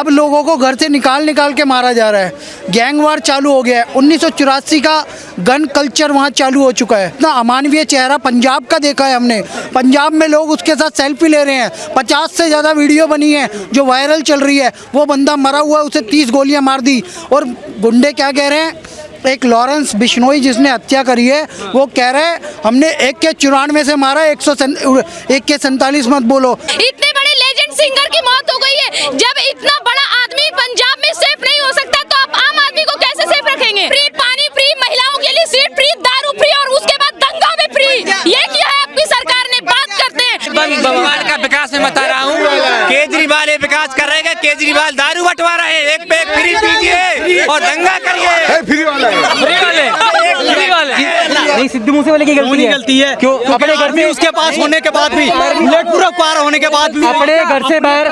अब लोगों को घर से निकाल निकाल के मारा जा रहा है। गैंग वार चालू हो गया है। 1984 का गन कल्चर वहाँ चालू हो चुका है। इतना अमानवीय चेहरा पंजाब का देखा है हमने। पंजाब में लोग उसके साथ सेल्फी ले रहे हैं। 50 से ज़्यादा वीडियो बनी है जो वायरल चल रही है। वो बंदा मरा हुआ है, उसे 30 गोलियां मार दी। और गुंडे क्या कह रहे हैं, एक लॉरेंस बिश्नोई जिसने हत्या करी है वो कह रहे हैं हमने AK-94 से मारा, AK-47 मत बोलो। इतने बड़े लेजेंड सिंगर की मौत हो गई है। जब इतना बड़ा आदमी पंजाब में सेफ नहीं हो सकता तो आप आम आदमी को कैसे सेफ रखेंगे? फ्री पानी, फ्री महिलाओं के लिए सीट फ्री, दारू फ्री और उसके बाद दंगा भी फ्री। ये किया है आपकी सरकार ने? बात करते हैं बंगाल का विकास में बता रहा हूँ। केजरीवाल ये विकास कर रहे हैं। केजरीवाल दारू बंटवा रहे हैं। एक पे एक फ्री पीजिए और दंगा करिए। फ्री वाला नहीं, सिद्धू मूसेवाले की गलती है। क्यों? अपने घर में उसके पास होने के बाद भी, बुलेट पूरा पार होने के बाद भी अपने घर से बाहर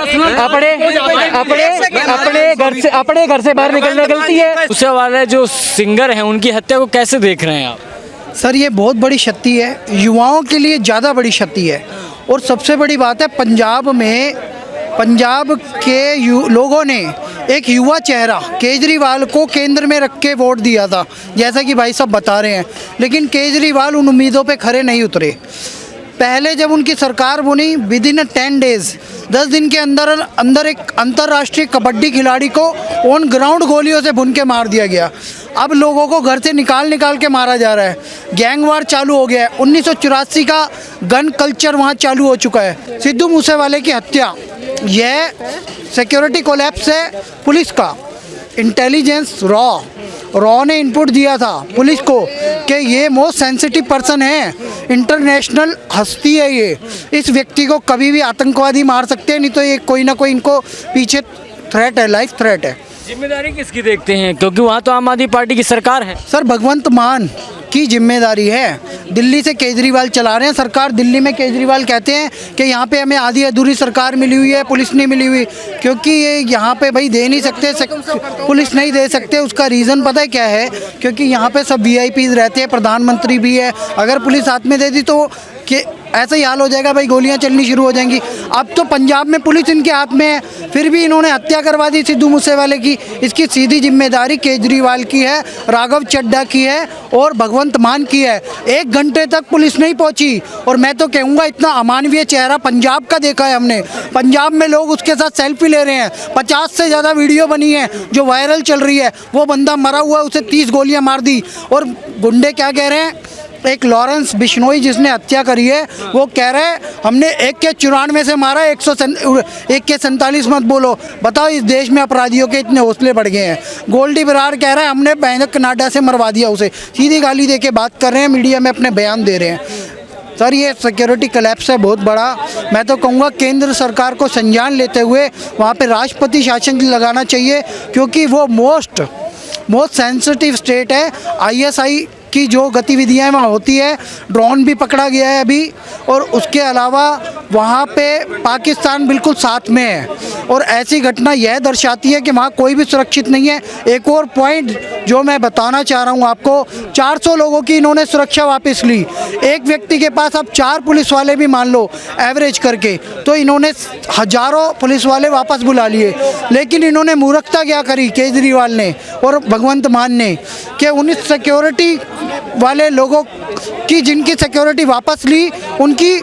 अपने घर से बाहर निकलने गलती है। मूसेवाले जो सिंगर हैं उनकी हत्या को कैसे देख रहे हैं आप? सर ये बहुत बड़ी क्षति है, युवाओं के लिए ज़्यादा बड़ी क्षति है। और सबसे बड़ी बात है पंजाब के लोगों ने एक युवा चेहरा केजरीवाल को केंद्र में रख के वोट दिया था, जैसा कि भाई साहब बता रहे हैं। लेकिन केजरीवाल उन उम्मीदों पे खरे नहीं उतरे। पहले जब उनकी सरकार बनी, विद इन 10 डेज 10 दिन के अंदर एक अंतर्राष्ट्रीय कबड्डी खिलाड़ी को ऑन ग्राउंड गोलियों से भून के मार दिया गया। अब लोगों को घर से निकाल निकाल के मारा जा रहा है। गैंग वार चालू हो गया है। 1984 का गन कल्चर वहाँ चालू हो चुका है। सिद्धू मूसेवाले की हत्या, यह सिक्योरिटी कोलैप्स है पुलिस का। इंटेलिजेंस रॉ ने इनपुट दिया था पुलिस को कि ये मोस्ट सेंसिटिव पर्सन है, इंटरनेशनल हस्ती है ये, इस व्यक्ति को कभी भी आतंकवादी मार सकते हैं, नहीं तो ये कोई ना कोई इनको पीछे थ्रेट है, लाइफ थ्रेट है। जिम्मेदारी किसकी देखते हैं, क्योंकि वहाँ तो आम आदमी पार्टी की सरकार है? सर भगवंत मान की जिम्मेदारी है। दिल्ली से केजरीवाल चला रहे हैं सरकार। दिल्ली में केजरीवाल कहते हैं कि यहाँ पे हमें आधी अधूरी सरकार मिली हुई है, पुलिस नहीं मिली हुई, क्योंकि ये यहाँ पे भाई दे नहीं सकते, पुलिस नहीं दे सकते। उसका रीज़न पता है क्या है? क्योंकि यहाँ पे सब VIPs रहते हैं, प्रधानमंत्री भी है। अगर पुलिस हाथ में दे दी तो कि ऐसा ही हाल हो जाएगा भाई, गोलियां चलनी शुरू हो जाएंगी। अब तो पंजाब में पुलिस इनके हाथ में है, फिर भी इन्होंने हत्या करवा दी सिद्धू मूसेवाले की। इसकी सीधी जिम्मेदारी केजरीवाल की है, राघव चड्ढा की है और भगवंत मान की है। 1 घंटे तक पुलिस नहीं पहुंची। और मैं तो कहूँगा इतना अमानवीय चेहरा पंजाब का देखा है हमने। पंजाब में लोग उसके साथ सेल्फी ले रहे हैं। 50 से ज़्यादा वीडियो बनी है जो वायरल चल रही है। वो बंदा मरा हुआ है, उसे 30 गोलियाँ मार दी। और गुंडे क्या कह रहे हैं, एक लॉरेंस बिश्नोई जिसने हत्या करी है वो कह रहे हैं हमने AK-94 से मारा, AK-47 मत बोलो। बताओ इस देश में अपराधियों के इतने हौसले बढ़ गए हैं। गोल्डी बरार कह रहा है हमने कनाडा से मरवा दिया उसे। सीधी गाली दे के बात कर रहे हैं, मीडिया में अपने बयान दे रहे हैं। सर ये सिक्योरिटी कोलैप्स है बहुत बड़ा। मैं तो कहूँगा केंद्र सरकार को संज्ञान लेते हुए वहाँ पे राष्ट्रपति शासन लगाना चाहिए, क्योंकि वो मोस्ट सेंसिटिव स्टेट है। ISI की जो गतिविधियाँ वहाँ होती है, ड्रोन भी पकड़ा गया है अभी। और उसके अलावा वहाँ पे पाकिस्तान बिल्कुल साथ में है। और ऐसी घटना यह दर्शाती है कि वहाँ कोई भी सुरक्षित नहीं है। एक और पॉइंट जो मैं बताना चाह रहा हूँ आपको, 400 लोगों की इन्होंने सुरक्षा वापस ली। एक व्यक्ति के पास अब 4 पुलिस वाले भी मान लो एवरेज करके, तो इन्होंने हजारों पुलिस वाले वापस बुला लिए। लेकिन इन्होंने मूर्खता क्या करी केजरीवाल ने और भगवंत मान ने कि उन सिक्योरिटी वाले लोगों की जिनकी सिक्योरिटी वापस ली उनकी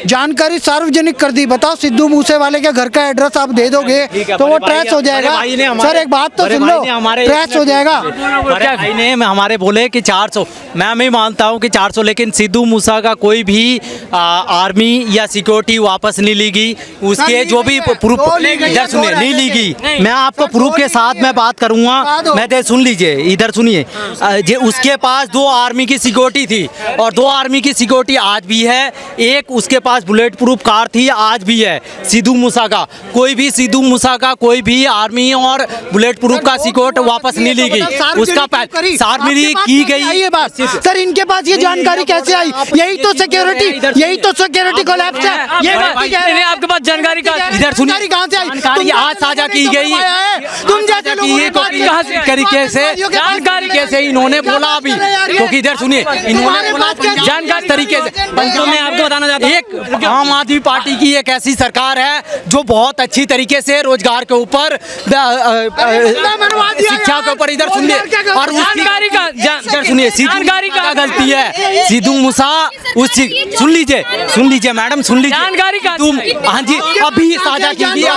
जानकारी सार्वजनिक कर दी। बताओ सिद्धू मूसेवाले के घर का एड्रेस आप दे दोगे तो वो ट्रेस हो जाएगा। सर एक बात तो सुन लो, ट्रेस हो जाएगा। भाई ने हमारे बोले कि 400, मैं भी मानता हूँ कि 400, लेकिन सिद्धू मूसा का कोई भी आर्मी या सिक्योरिटी वापस नहीं लेगी। उसके जो भी प्रूफ, इधर सुनिए, नहीं लेगी। मैं आपको प्रूफ के साथ मैं बात करूँगा, मैं सुन लीजिए, इधर सुनिए। उसके पास 2 आर्मी की सिक्योरिटी थी और 2 आर्मी की सिक्योरिटी आज भी है। एक उसके पास बुलेट प्रूफ कार थी, आज भी है। सिद्धू मूसा का कोई भी आर्मी और बुलेट प्रूफ का सिक्योरिटी वापस नहीं ली गई। उसका सार्वजनिक की गई बात। सर इनके पास ये जानकारी कैसे आई? यही तो सिक्योरिटी कोलैप्स है। आपके पास जानकारी का इधर सुनिए, कहाँ से आई? आज साझा की गई। तुम जैसे कि ये तरीके से जानकारी कैसे इन्होंने बोला अभी, क्योंकि इधर सुनिए इन्होंने बोला जानकारी तरीके से। तो मैं आपको बताना चाहता हूँ, एक आम आदमी पार्टी की एक ऐसी सरकार है जो बहुत अच्छी तरीके से रोजगार के ऊपर, शिक्षा के ऊपर, इधर सुनिए, और जानकारी का इधर सुनिए, जानकारी का गलती है सिद्धू मूसा उस सुन लीजिए मैडम, सुन लीजिए जानकारी का तुम, हाँ जी अभी साझा कीजिए।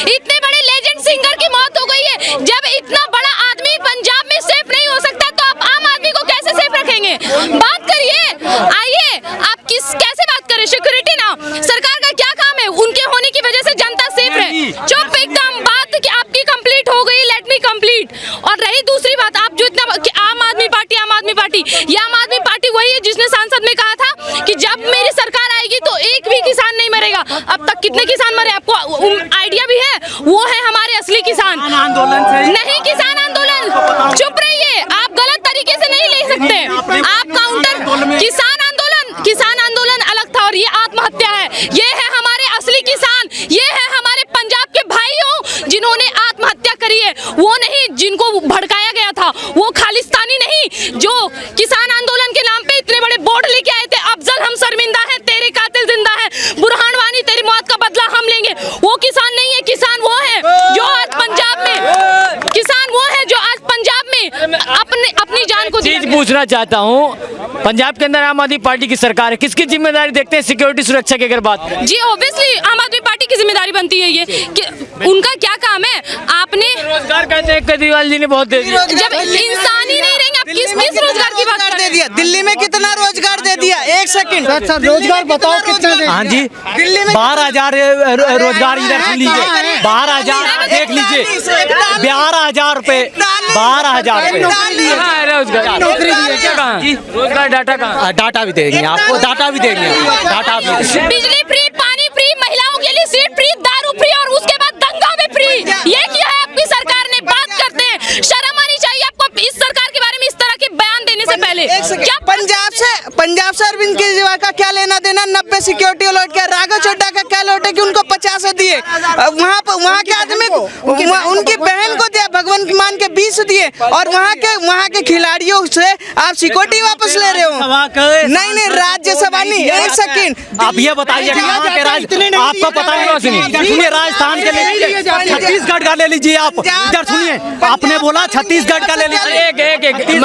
इतने बड़े लेजेंड सिंगर की मौत हो गई है, जब इतना बड़ा आदमी पंजाब में सेफ नहीं हो सकता तो आप आम आदमी को कैसे सेफ रखेंगे? बात करिए, आइए आप कैसे बात करें? सिक्योरिटी ना सरकार का क्या काम है? उनके होने की वजह से जनता सेफ रहे। चुप एकदम, बात कि आपकी कंप्लीट हो गई, लेट मी कंप्लीट। और रही दूसरी बात, आप जो इतना आम आदमी पार्टी, ये आम आदमी पार्टी वही है जिसने सांसद में कहा था कि जब मेरी सरकार आएगी तो एक भी किसान नहीं मरेगा। अब तक कितने किसान मरे आपको आइडिया भी है? वो है हमारे असली किसान। नहीं किसान आंदोलन, चुप रहिए, आप गलत तरीके से नहीं ले सकते। आप काउंटर, किसान आंदोलन अलग था और ये आत्महत्या है। ये है हमारे असली किसान, ये है हमारे पंजाब के भाइयों जिन्होंने आत्महत्या करी है, वो नहीं जिनको भड़काया गया था, वो खालिस्तानी नहीं जो किसान आंदोलन के नाम पे इतने बड़े बोर्ड लेके आए थे, अफजल हम शर्मिंदा हैं, तेरे कातिल जिंदा है, बुरहान वानी तेरी मौत का बदला हम लेंगे। वो किसान नहीं है, किसान वो है जो आज पंजाब में, किसान वो है जो आज पंजाब में अपनी जान को चीज पूछना चाहता हूँ, पंजाब के अंदर आम आदमी पार्टी की सरकार है, किसकी जिम्मेदारी देखते हैं सिक्योरिटी सुरक्षा की अगर बात? जी ऑब्वियसली आम आदमी पार्टी की जिम्मेदारी बनती है ये कि उनका क्या काम है? आपने रोजगार कहते हैं केजरीवाल जी ने बहुत दे दिया। जब इंसान ही नहीं रहेंगे आप किस रोजगार की बात कर दे दिया? दिल्ली में कितना रोजगार दे दिया? एक सेकंड सर रोजगार बताओ कितना दे? हाँ जी, दिल्ली में 12,000 रोजगार इधर सुन लीजिए, 12,000 देख लीजिए, 12,000 रुपए, 12,000 रुपए रोजगार, नौकरी दी है क्या? कहाँ रोजगार? डाटा कहाँ? डाटा भी देंगे आपको, डाटा भी देंगे, डाटा भी। बिजली फ्री, पानी फ्री, महिलाओं के लिए सीट फ्री, दारू फ्री और उसके बाद दंगा भी फ्री। ये किया है आपकी सरकार ने। बात करते हैं, शर्म आनी चाहिए आपको इस सरकार के बारे में इस तरह के बयान देने से पहले। क्या पंजाब से अरविंद केजरीवाल का क्या लेना देना? 90 सिक्योरिटी लौट के, राघव चड्ढा का क्या लौटे कि उनको 50 दिए, वहाँ के आदमी को, उनकी बहन को दिया, भगवान मान के 20 दिए, और वहाँ के खिलाड़ियों से आप सिक्योरिटी वापस ले रहे हो? नहीं राज्यसभा नहीं। एक सेकंड, आप ये बताइए आपको पता है? सुनिए, राजस्थान के लिए छत्तीसगढ़ का ले लीजिए आप, इधर सुनिए, आपने बोला छत्तीसगढ़ का ले लीजिए।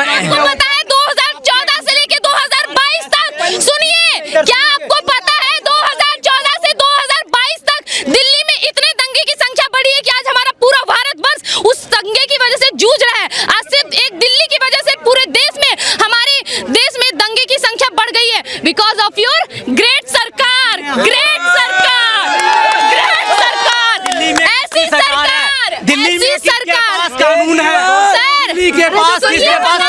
आपको पता है 2014 से लेके 2022 तक, सुनिए क्या आपको पता है 2014 से 2022 तक दिल्ली में इतने दंगे की संख्या बढ़ी है कि आज हमारा पूरा भारतवर्ष उस दंगे की वजह से जूझ रहा है। आज सिर्फ एक दिल्ली की वजह से पूरे देश में, हमारे देश में दंगे की संख्या बढ़ गई है, बिकॉज ऑफ योर ग्रेट सरकार, ग्रेट सरकार, ग्रेट सरकार, ऐसी सरकार, दिल्ली में किसके पास कानून है? सर दिल्ली के पास किसके पास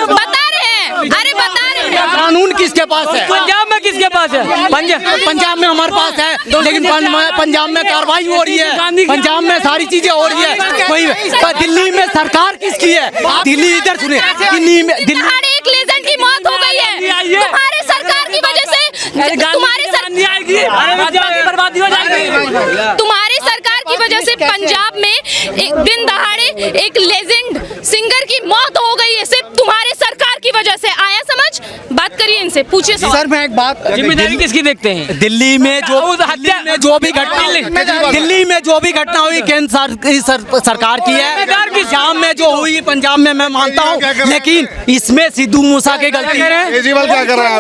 बता रहे हैं, अरे बता रहे हैं कानून किसके पास है? पंजाब में किसके पास है? पंजाब में हमारे पास है, लेकिन पंजाब में कार्रवाई हो रही है, पंजाब में सारी चीजें हो रही है, कोई दिल्ली में सरकार किसकी है? दिल्ली, इधर सुनिए, दिल्ली में एक लेजेंड की मौत हो गई है तुम्हारे सरकार की वजह से, बर्बादी हो जाएगी तुम्हारी सरकार की वजह से पंजाब में एक दिन दहाड़े एक लेजेंड सिंगर की मौत हो गई है, सिर्फ तुम्हारे सरकार की वजह से। आया समझ? बात करिए इनसे, पूछिए सर मैं एक बात, जिम्मेदारी किसकी देखते हैं? दिल्ली में जो भी घटना हुई केंद्र सरकार की है, पंजाब में जो हुई पंजाब में मैं मानता हूँ, लेकिन इसमें सिद्धू मूसा की गलती है। केजरीवाल क्या कर रहा है?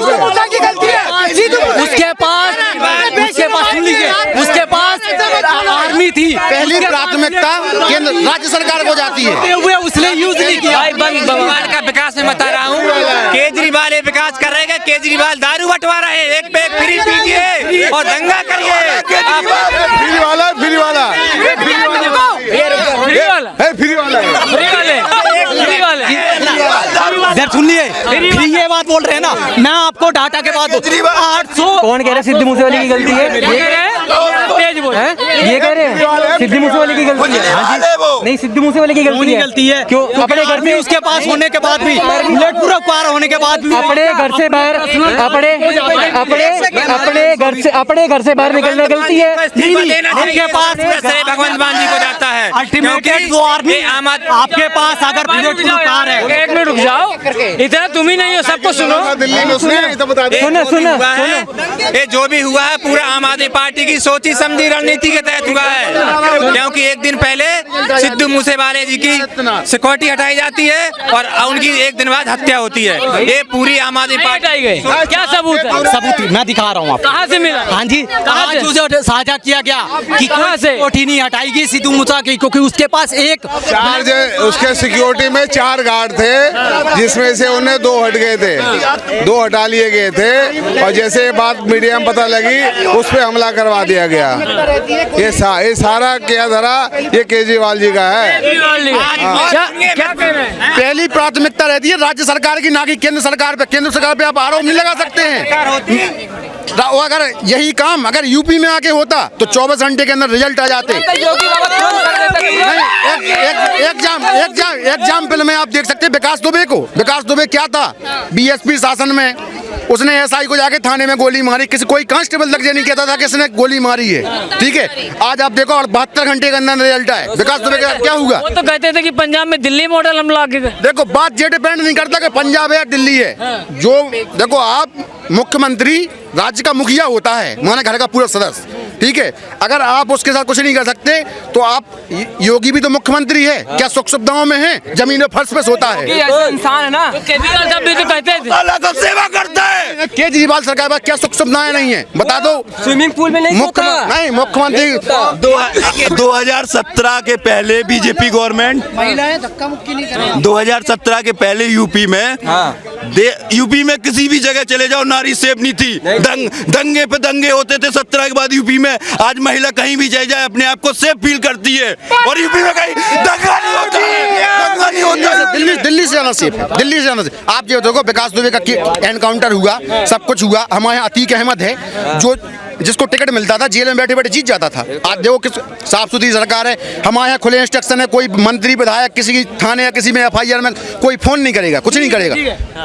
उसके पास सुन लीजिए, उसके पास आर्मी थी। पहली प्राथमिकता केंद्र राज्य सरकार को जाती है, उसने यूज नहीं किया। केजरीवाल का विकास में बता रहा हूँ, केजरीवाल ये विकास कर रहे हैं, केजरीवाल दारू बंटवा रहे हैं, एक पे एक फ्री पीजिए और दंगा करिए। फ्री वाला फ्री वाला इधर सुनिए, फिर ये बात बोल रहे हैं ना, मैं आपको डाटा के बाद 800 कौन कह रहे हैं सिद्धू मूसेवाले की गलती है? ये कह रहे हैं, तेज बोल, ये कह रहे हैं सिद्धू मूसेवाले की गलती है? हाँ जी, नहीं सिद्धू मूसेवाले की गलती है। क्यों? अपने घर में उसके पास होने के बाद भी, पूरा पार होने के बाद भी अपने घर से बाहर अपने घर से बाहर निकलना गलती है। आपके पास भगवंत मान जी को जाता है, आपके पास अगर कार है। एक मिनट रुक जाओ, इतना तुम ही नहीं हो, सबको सुनो। सुनो, ये जो भी हुआ है पूरा आम आदमी पार्टी की सोची समझी रणनीति के तहत हुआ है, क्योंकि एक दिन पहले सिद्धू मूसेवाले जी की सिक्योरिटी हटाई जाती है और उनकी एक दिन बाद हत्या होती है। ये पूरी आम आदमी पार्टी हटाई गई, क्या सबूत है? सबूत मैं दिखा रहा हूँ आपको। कहाँ से मिला? हाँ जी, कहाँ से? जो साझा किया गया कि कहाँ से? सिक्योरिटी नहीं हटाएगी सिद्धू मूसा की, क्योंकि उसके पास एक चार्ज उसके सिक्योरिटी में 4 गार्ड थे, जिसमें से उन्हें 2 हट गए थे, 2 हटा लिए गए थे, और जैसे ये बात मीडिया में पता लगी उस पे हमला करवा दिया गया। ये सारा क्या धरा ये केजरीवाल जी का है। क्या कह रहे हैं? पहली प्राथमिकता रहती है राज्य सरकार की, ना कि केंद्र सरकार पे। केंद्र सरकार पे आप आरोप नहीं लगा सकते हैं। अगर यही काम अगर यूपी में आके होता तो 24 घंटे के अंदर रिजल्ट आ जाते। एग्जाम्पल में आप देख सकते हैं विकास दुबे को। विकास दुबे क्या था बीएसपी शासन में, उसने एसआई को जाके थाने में गोली मारी, कोई कांस्टेबल तक ये नहीं कहता था कि इसने गोली मारी है। ठीक है, आज आप देखो और 72 घंटे के अंदर रिजल्ट आए। विकास दुबे का क्या हुआ? वो तो कहते थे कि पंजाब में दिल्ली मॉडल हमला के गए। देखो बात ये डिपेंड नहीं करता कि पंजाब है या दिल्ली है। जो देखो आप मुख्यमंत्री राज्य का मुखिया होता है, माना घर का पूरा सदस्य। ठीक है, अगर आप उसके साथ कुछ नहीं कर सकते तो आप योगी भी तो मुख्यमंत्री है, क्या सुख सुविधाओं में है? जमीन फर्श पे सोता है। इंसान है ना, केजरीवाल साहब भी तो कहते थे अल्लाह का सेवा करता है। केजरीवाल सरकार के पास क्या सुख सुविधाएं नहीं है बता दो। स्विमिंग पूल में नहीं मुख्यमंत्री 2017 के पहले बीजेपी गवर्नमेंट, 2017 के पहले यूपी में किसी भी जगह चले जाओ नारी सेफ नहीं थी। दंगे पे दंगे होते थे 17 के बाद यूपी में। आज महिला कहीं भी जाए अपने आप को सेफ फील करती है, और यूपी में कहीं दंगा नहीं होता है। दिल्ली से जाना सेफ, दिल्ली से जाना सेफ। आप ये देखो विकास दुबे का एनकाउंटर हुआ, सब कुछ हुआ। हमारे यहाँ अतीक अहमद है जो जिसको टिकट मिलता था जेल में बैठे बैठे जीत जाता था। आज देखो किस साफ सुथरी सरकार है। हमारे यहाँ खुले इंस्ट्रक्शन है, कोई मंत्री विधायक किसी की थाने या किसी में एफआईआर में कोई फोन नहीं करेगा, कुछ नहीं करेगा।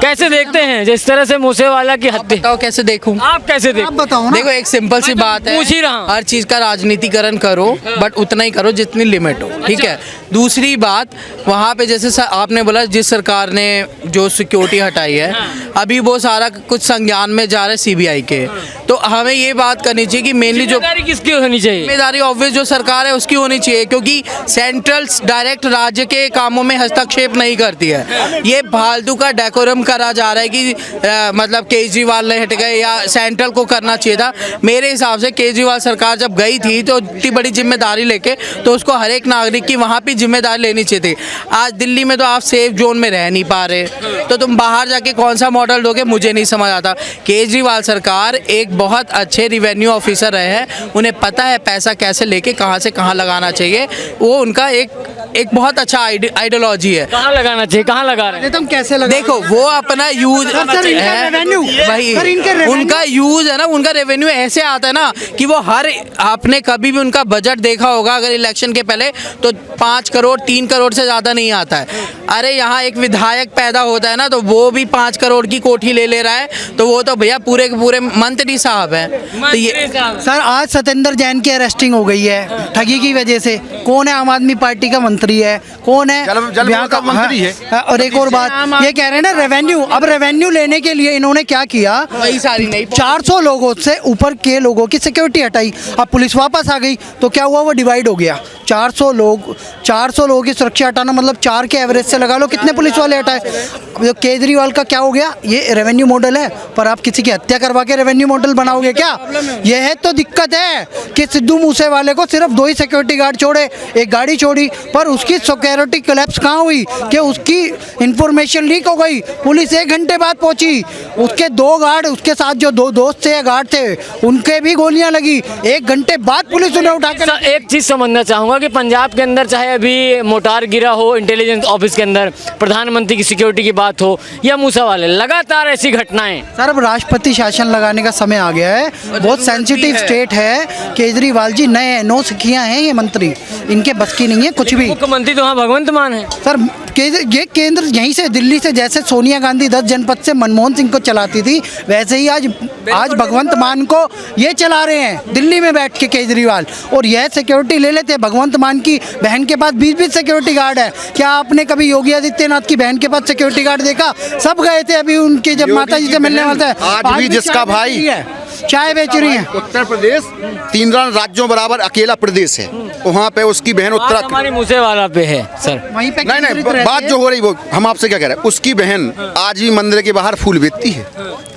कैसे देखते हैं जिस तरह से मूसेवाला की हत्या? बताओ कैसे देखूं? आप कैसे देखते? बताओ ना। देखो एक सिंपल सी बात है, पूछ ही रहा हूं। हर चीज का राजनीतिकरण करो, बट उतना ही करो जितनी लिमिट हो। ठीक है, दूसरी बात वहाँ पे जैसे आपने बोला जिस सरकार ने जो सिक्योरिटी हटाई है, अभी वो सारा कुछ संज्ञान में जा रहा है सीबीआई के। तो हमें ये बात करनी चाहिए कि मेनली जो जिम्मेदारी किसकी होनी चाहिए? जिम्मेदारी ऑब्वियस जो सरकार है उसकी होनी चाहिए, क्योंकि सेंट्रल डायरेक्ट राज्य के कामों में हस्तक्षेप नहीं करती है। ये फालतू का डेकोरम करा जा रहा है कि मतलब केजरीवाल ने हट गए या सेंट्रल को करना चाहिए था। मेरे हिसाब से केजरीवाल सरकार जब गई थी तो इतनी बड़ी जिम्मेदारी लेके, तो उसको हर एक नागरिक की वहाँ पे जिम्मेदारी लेनी चाहिए थी। आज दिल्ली में तो आप सेफ जोन में रह नहीं पा रहे, तो तुम बाहर जाके कौन सा मॉडल दोगे, मुझे नहीं समझ आता। केजरीवाल सरकार एक बहुत अच्छे रिवेन्यू ऑफिसर रहे हैं, उन्हें पता है पैसा कैसे लेके कहाँ से कहाँ लगाना चाहिए। वो उनका एक बहुत अच्छा आइडियोलॉजी है। कहाँ लगाना चाहिए, कहाँ लगा रहे हैं? तुम कैसे लगा? देखो वो अपना यूज है, वही उनका यूज है ना, उनका रेवेन्यू ऐसे आता है ना कि वो हर आपने कभी भी उनका बजट देखा होगा अगर इलेक्शन के पहले, तो 5 करोड़ 3 करोड़ से ज़्यादा नहीं आता है। अरे यहाँ एक विधायक पैदा होता है ना, तो वो भी 5 करोड़ की कोठी ले रहा है, तो वो तो भैया पूरे के पूरे मंत्री साहब हैं। तो ये सर आज सत्येंद्र जैन की अरेस्टिंग हो गई है ठगी की वजह से। कौन है आम आदमी पार्टी का मंत्री है, कौन है यहाँ का मंत्री है? और एक और बात ये कह रहे हैं ना रेवेन्यू, अब रेवेन्यू लेने के लिए इन्होंने क्या किया, वही सारी नहीं 400 लोगों से ऊपर के लोगों की सिक्योरिटी हटाई। अब पुलिस वापस आ गई तो क्या हुआ, वो डिवाइड हो गया। 400 लोगों की सुरक्षा हटाना मतलब 4 के एवरेज से लगा लो कितने पुलिस वाले हटाए। केजरीवाल का क्या हो गया, ये रेवेन्यू मॉडल है, पर आप किसी की हत्या करवा के रेवेन्यू मॉडल माहौल बनाओगे क्या? यह तो दिक्कत है कि सिद्धू मूसेवाले को सिर्फ 2 ही सिक्योरिटी गार्ड छोड़े, एक गाड़ी छोड़ी, पर उसकी सिक्योरिटी कोलैप्स कहाँ हुई कि उसकी इंफॉर्मेशन लीक हो गई। पुलिस 1 घंटे बाद पहुंची, उसके 2 गार्ड, उसके साथ जो 2 दोस्त थे या गार्ड थे, उनके भी गोलियां लगी। 1 घंटे बाद पुलिस उन्हें उठा के। एक चीज समझना चाहूंगा कि पंजाब के अंदर चाहे अभी मोटार गिरा हो इंटेलिजेंस ऑफिस के अंदर, प्रधानमंत्री की सिक्योरिटी की बात हो या मूसावाले, लगातार ऐसी घटनाएं। सर अब राष्ट्रपति शासन लगाने का समय आ गया है, बहुत सेंसिटिव स्टेट है। केजरीवाल जी नए हैं, 9 सखियां हैं ये मंत्री, इनके बस की नहीं है कुछ भी। मुख्यमंत्री तो वहाँ भगवंत मान है सर। ये केंद्र यहीं से दिल्ली से, जैसे सोनिया गांधी 10 जनपद से मनमोहन सिंह को चलाती थी, वैसे ही आज भगवंत मान को ये चला रहे हैं दिल्ली में बैठ के केजरीवाल। और यह सिक्योरिटी ले लेते हैं। भगवंत मान की बहन के पास 20-20 सिक्योरिटी गार्ड है। क्या आपने कभी योगी आदित्यनाथ की बहन के पास सिक्योरिटी गार्ड देखा? सब गए थे अभी उनके, जब माता जी से मिलने वाला है। आज भी जिसका भाई चाय बेच रही है। उत्तर प्रदेश 3 राज्यों बराबर अकेला प्रदेश है, वहाँ पे उसकी बहन उत्तराखंड, हमारी मूसेवाला पे है सर। वहीं पे नहीं बात जो हो रही वो हम आपसे क्या कह रहे हैं, उसकी बहन आज भी मंदिर के बाहर फूल बेचती है,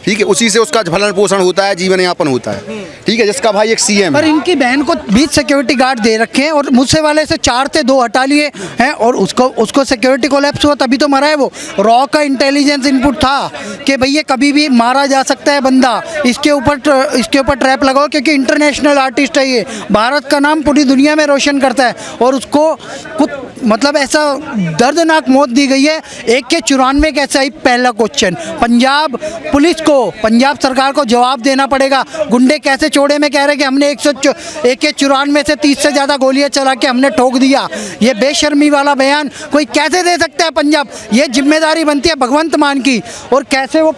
ठीक है, उसी से उसका भरण पोषण होता है, जीवन यापन होता है, ठीक है, जिसका भाई एक सीएम पर इनकी बहन को 20 सिक्योरिटी गार्ड दे रखे हैं और मूसेवाले से 4 थे, 2 हटा लिए हैं और उसको सिक्योरिटी कोलैप्स हुआ तभी तो मरा है वो। रॉ का इंटेलिजेंस इनपुट था कि भैया कभी भी मारा जा सकता है बंदा, इसके ऊपर ट्रैप लगाओ, क्योंकि इंटरनेशनल आर्टिस्ट है ये, भारत का नाम पूरी दुनिया में रोशन करता है। और उसको कुछ मतलब ऐसा दर्दनाक मौत दी गई है। 1 कैसे आई? पहला क्वेश्चन पंजाब पुलिस को, पंजाब सरकार को जवाब देना पड़ेगा। गुंडे कैसे चौड़े में कह रहे हैं कि हमने 194 से 30 से ज़्यादा गोलियां चला के हमने ठोक दिया। ये बेशर्मी वाला बयान कोई कैसे दे सकता है पंजाब? ये जिम्मेदारी बनती है भगवंत मान की। और कैसे वो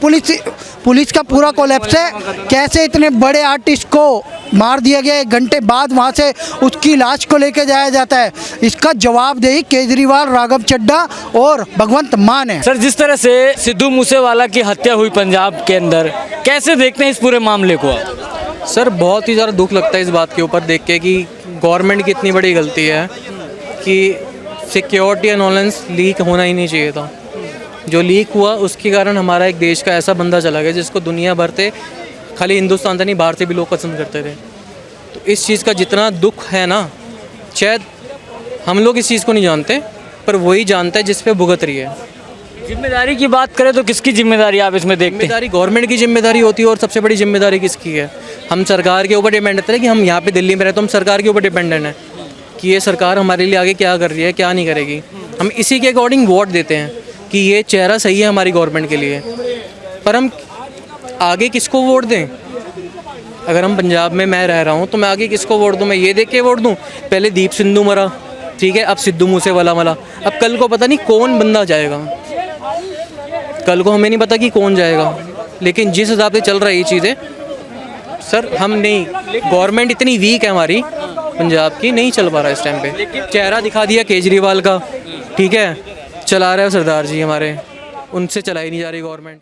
पुलिस का पूरा कोलैप्स है, कैसे इतने बड़े आर्टिस्ट को मार दिया गया, 1 घंटे बाद वहाँ से उसकी लाश को लेके जाया जाता है। इसका जवाबदेही केजरीवाल, राघव चड्ढा और भगवंत मान है। सर जिस तरह से सिद्धू मूसेवाला की हत्या हुई पंजाब के अंदर, कैसे देखते हैं इस पूरे मामले को? सर बहुत ही ज़्यादा दुख लगता है इस बात के ऊपर देख के कि गवर्नमेंट की इतनी बड़ी गलती है कि सिक्योरिटी एनालिसिस लीक होना ही नहीं चाहिए था। जो लीक हुआ उसके कारण हमारा एक देश का ऐसा बंदा चला गया जिसको दुनिया भर से, खाली हिंदुस्तान से नहीं बाहर से भी लोग पसंद करते थे। तो इस चीज़ का जितना दुख है ना, शायद हम लोग इस चीज़ को नहीं जानते, पर वही जानता है जिस पे भुगत रही है। जिम्मेदारी की बात करें तो किसकी जिम्मेदारी आप इसमें देखते हैं? जिम्मेदारी गवर्नमेंट की जिम्मेदारी होती है और सबसे बड़ी जिम्मेदारी किसकी है? हम सरकार के ऊपर डिपेंड रहते हैं कि हम यहाँ पे दिल्ली में रहते हैं, हम सरकार के ऊपर डिपेंडेंट हैं कि ये सरकार हमारे लिए आगे क्या कर रही है, क्या नहीं करेगी। हम इसी के अकॉर्डिंग वोट देते हैं कि ये चेहरा सही है हमारी गवर्नमेंट के लिए, पर हम आगे किसको वोट दें? अगर हम पंजाब में मैं रह रहा हूँ तो मैं आगे किसको वोट दूँ? मैं ये देख के वोट दूँ पहले दीप सिंधु मरा, ठीक है, अब सिद्धू मूसेवाला मरा, अब कल को पता नहीं कौन बंदा जाएगा, कल को हमें नहीं पता कि कौन जाएगा। लेकिन जिस हिसाब से चल रही ये चीज़ें सर, हम नहीं, गवर्नमेंट इतनी वीक है हमारी पंजाब की, नहीं चल पा रहा इस टाइम पे। चेहरा दिखा दिया केजरीवाल का, ठीक है, चला रहे हैं सरदार जी हमारे, उनसे चलाई नहीं जा रही गवर्नमेंट।